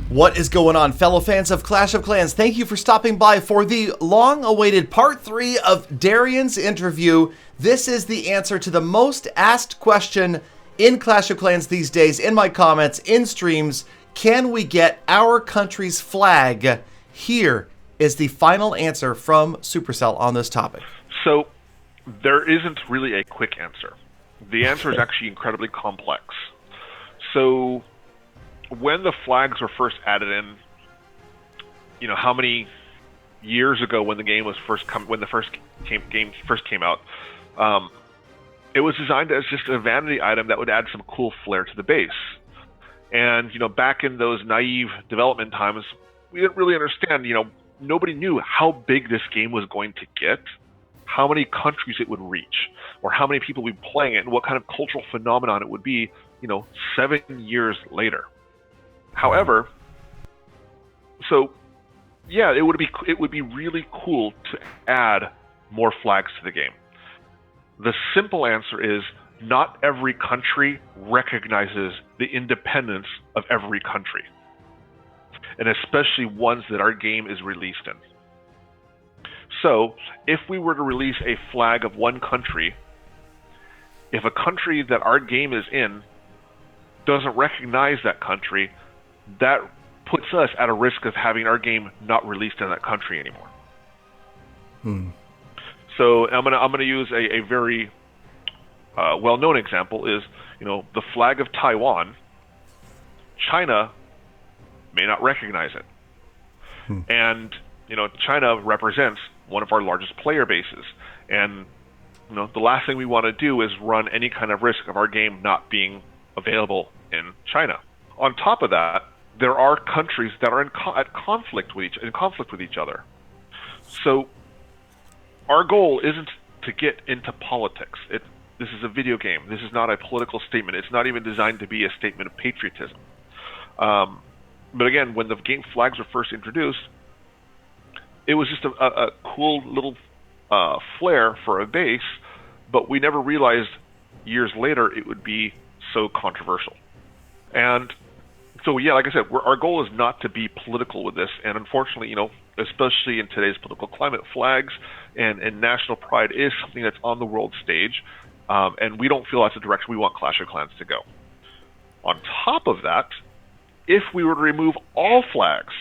What is going on, fellow fans of Clash of Clans? Thank you for stopping by for the long-awaited part 3 of Darian's interview. This is the answer to the most asked question in Clash of Clans these days, in my comments, in streams. Can we get our country's flag? Here is the final answer from Supercell on this topic. So, there isn't really a quick answer. The answer is actually incredibly complex. So, when the flags were first added in, how many years ago when the game was game first came out, it was designed as just a vanity item that would add some cool flair to the base. And back in those naive development times, we didn't really understand. Nobody knew how big this game was going to get, how many countries it would reach, or how many people would be playing it, and what kind of cultural phenomenon it would be. 7 years later. However, it would be really cool to add more flags to the game. The simple answer is not every country recognizes the independence of every country, and especially ones that our game is released in. So, if we were to release a flag of one country, if a country that our game is in doesn't recognize that country, that puts us at a risk of having our game not released in that country anymore. So I'm gonna use a very well-known example is the flag of Taiwan. China may not recognize it, and China represents one of our largest player bases, and the last thing we want to do is run any kind of risk of our game not being available in China. On top of that, there are countries that are in conflict with each other. So our goal isn't to get into politics. This is a video game. This is not a political statement. It's not even designed to be a statement of patriotism. But again, when the game flags were first introduced, it was just a cool little flair for a base, but we never realized years later it would be so controversial. And so, like I said, our goal is not to be political with this. And unfortunately, especially in today's political climate, flags and national pride is something that's on the world stage. And we don't feel that's the direction we want Clash of Clans to go. On top of that, if we were to remove all flags,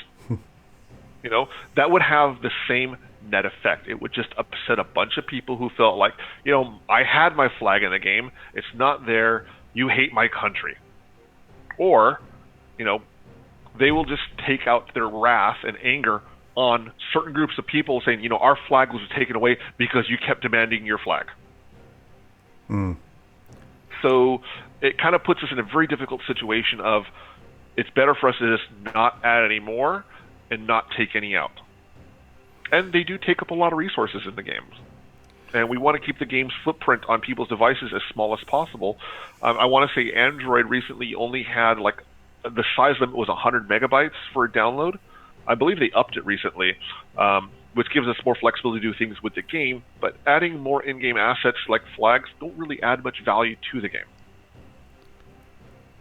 that would have the same net effect. It would just upset a bunch of people who felt like, I had my flag in the game. It's not there. You hate my country. Or, they will just take out their wrath and anger on certain groups of people saying, our flag was taken away because you kept demanding your flag. So it kind of puts us in a very difficult situation of it's better for us to just not add any more and not take any out. And they do take up a lot of resources in the games. And we want to keep the game's footprint on people's devices as small as possible. I want to say Android recently only had the size limit was 100 megabytes for a download. I believe they upped it recently, which gives us more flexibility to do things with the game. But adding more in-game assets like flags don't really add much value to the game.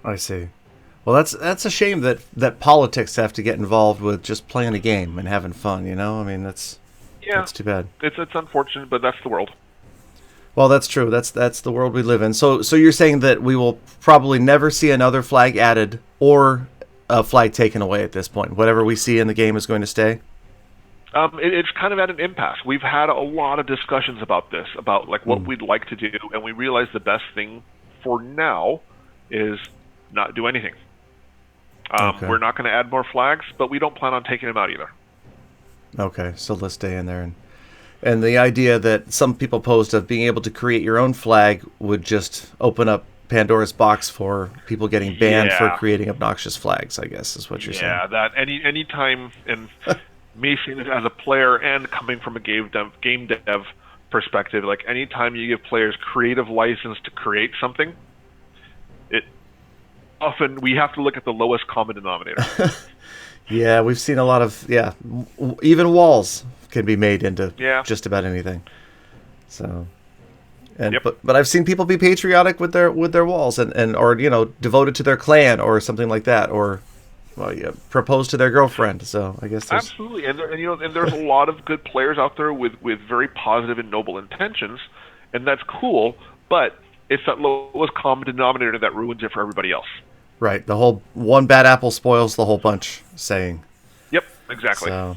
I see. Well, that's a shame that politics have to get involved with just playing a game and having fun. I mean, that's too bad. It's unfortunate, but that's the world. Well, that's true. That's the world we live in. So you're saying that we will probably never see another flag added or a flag taken away at this point. Whatever we see in the game is going to stay? It's kind of at an impasse. We've had a lot of discussions about this, about what we'd like to do, and we realize the best thing for now is not do anything. Okay. We're not going to add more flags, but we don't plan on taking them out either. Okay, so let's stay in there. And the idea that some people posed of being able to create your own flag would just open up Pandora's box for people getting banned for creating obnoxious flags, I guess, is what you're saying. Yeah, that any time, and me seeing it as a player and coming from a game dev perspective, any time you give players creative license to create something, often we have to look at the lowest common denominator. Yeah, we've seen a lot of, even walls can be made into just about anything. So, but I've seen people be patriotic with their walls and or devoted to their clan or something like that, or propose to their girlfriend. So I guess there's... Absolutely, and there's a lot of good players out there with very positive and noble intentions, and that's cool. But it's that lowest common denominator that ruins it for everybody else. Right. The whole one bad apple spoils the whole bunch saying. Yep, exactly. So,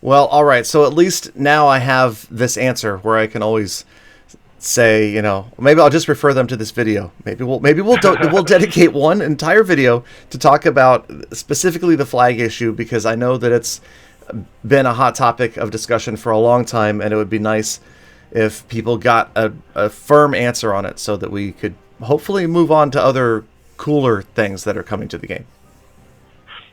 well, all right. So at least now I have this answer where I can always say, maybe I'll just refer them to this video. Maybe we'll dedicate one entire video to talk about specifically the flag issue, because I know that it's been a hot topic of discussion for a long time, and it would be nice if people got a firm answer on it so that we could hopefully move on to other cooler things that are coming to the game.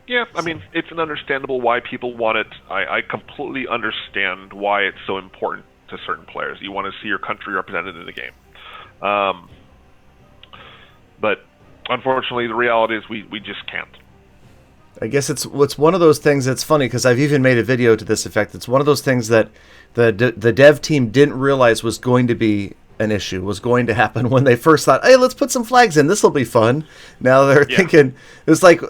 Yeah, I mean, it's an understandable why people want it. I completely understand why it's so important to certain players. You want to see your country represented in the game. But unfortunately, the reality is we just can't. I guess it's one of those things that's funny, because I've even made a video to this effect. It's one of those things that the dev team didn't realize was going to be an issue, was going to happen when they first thought, hey, let's put some flags in. This will be fun. Now they're thinking, it's like,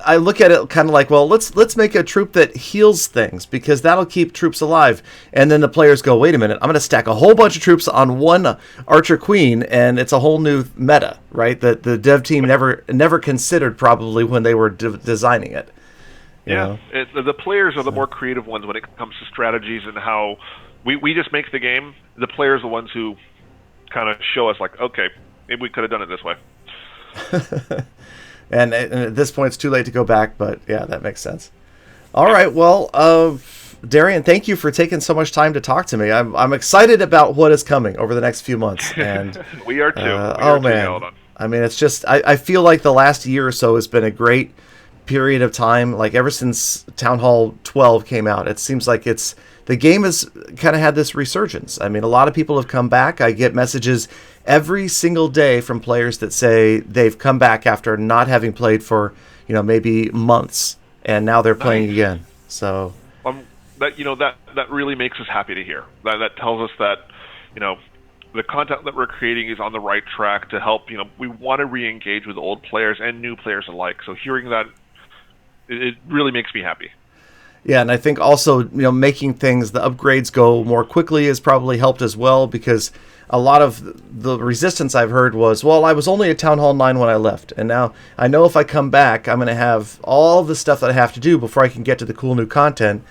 I look at it kind of like, well, let's make a troop that heals things, because that'll keep troops alive. And then the players go, wait a minute, I'm going to stack a whole bunch of troops on one Archer Queen, and it's a whole new meta, right? That the dev team never considered probably when they were designing it. Yeah, the players are the more creative ones when it comes to strategies and how we just make the game. The players are the ones who kind of show us, like, okay, maybe we could have done it this way. And at this point, it's too late to go back, but yeah, that makes sense. All right, well, Darian, thank you for taking so much time to talk to me. I'm excited about what is coming over the next few months. And we are too. Man, I mean, it's just I feel like the last year or so has been a great period of time. Like ever since Town Hall 12 came out, it seems like the game has kind of had this resurgence. I mean, a lot of people have come back. I get messages every single day from players that say they've come back after not having played for, maybe months, and now they're playing again. So that really makes us happy to hear. That tells us that, the content that we're creating is on the right track to help. We want to re-engage with old players and new players alike. So hearing that, it really makes me happy. Yeah, and I think also, making the upgrades go more quickly has probably helped as well, because a lot of the resistance I've heard was, well, I was only at Town Hall 9 when I left, and now I know if I come back, I'm going to have all the stuff that I have to do before I can get to the cool new content.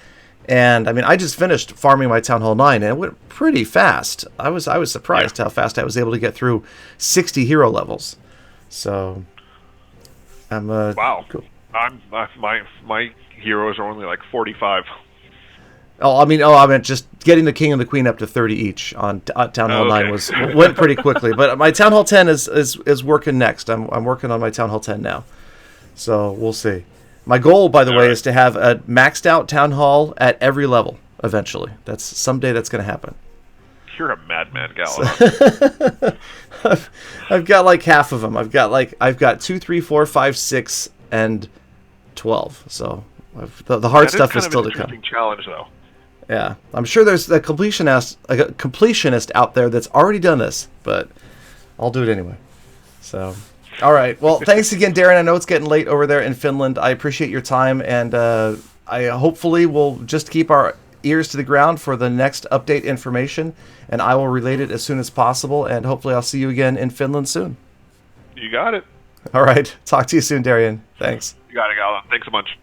And, I mean, I just finished farming my Town Hall 9, and it went pretty fast. I was surprised how fast I was able to get through 60 hero levels. So, I'm... wow. Cool. My heroes are only like 45. I meant just getting the King and the Queen up to 30 each on Town Hall 9 went pretty quickly. But my Town Hall 10 is working next. I'm working on my Town Hall 10 now. So we'll see. My goal, by the way, is to have a maxed out Town Hall at every level eventually. Someday that's going to happen. You're a madman, Galadon. I've got like half of them. I've got 2, 3, 4, 5, 6, and 12. So the hard stuff is still to come. Challenge, though. Yeah, I'm sure there's a completionist out there that's already done this, but I'll do it anyway. So, all right. Well, thanks again, Darren. I know it's getting late over there in Finland. I appreciate your time, and I hopefully will just keep our ears to the ground for the next update information, and I will relate it as soon as possible, and hopefully I'll see you again in Finland soon. You got it. All right. Talk to you soon, Darian. Thanks. You got it, Galadon. Thanks so much.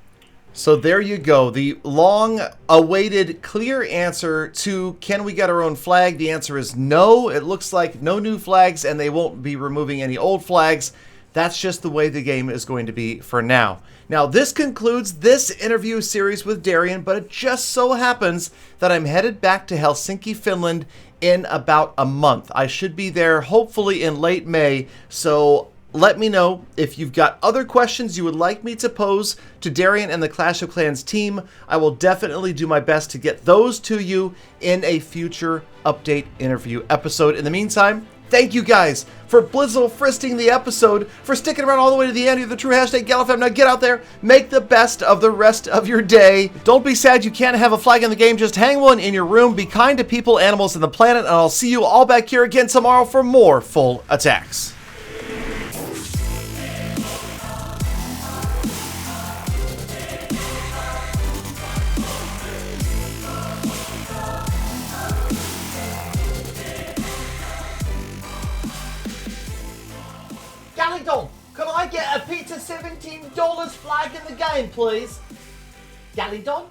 So there you go. The long-awaited clear answer to can we get our own flag? The answer is no. It looks like no new flags, and they won't be removing any old flags. That's just the way the game is going to be for now. Now, this concludes this interview series with Darian, but it just so happens that I'm headed back to Helsinki, Finland in about a month. I should be there hopefully in late May, so let me know if you've got other questions you would like me to pose to Darian and the Clash of Clans team. I will definitely do my best to get those to you in a future update interview episode. In the meantime, thank you guys for blizzle fristing the episode, for sticking around all the way to the end. You're the true hashtag GalaFam. Now get out there, make the best of the rest of your day. Don't be sad you can't have a flag in the game. Just hang one in your room. Be kind to people, animals, and the planet. And I'll see you all back here again tomorrow for more full attacks. Could I get a Peter $17 flag in the game, please? Galadon?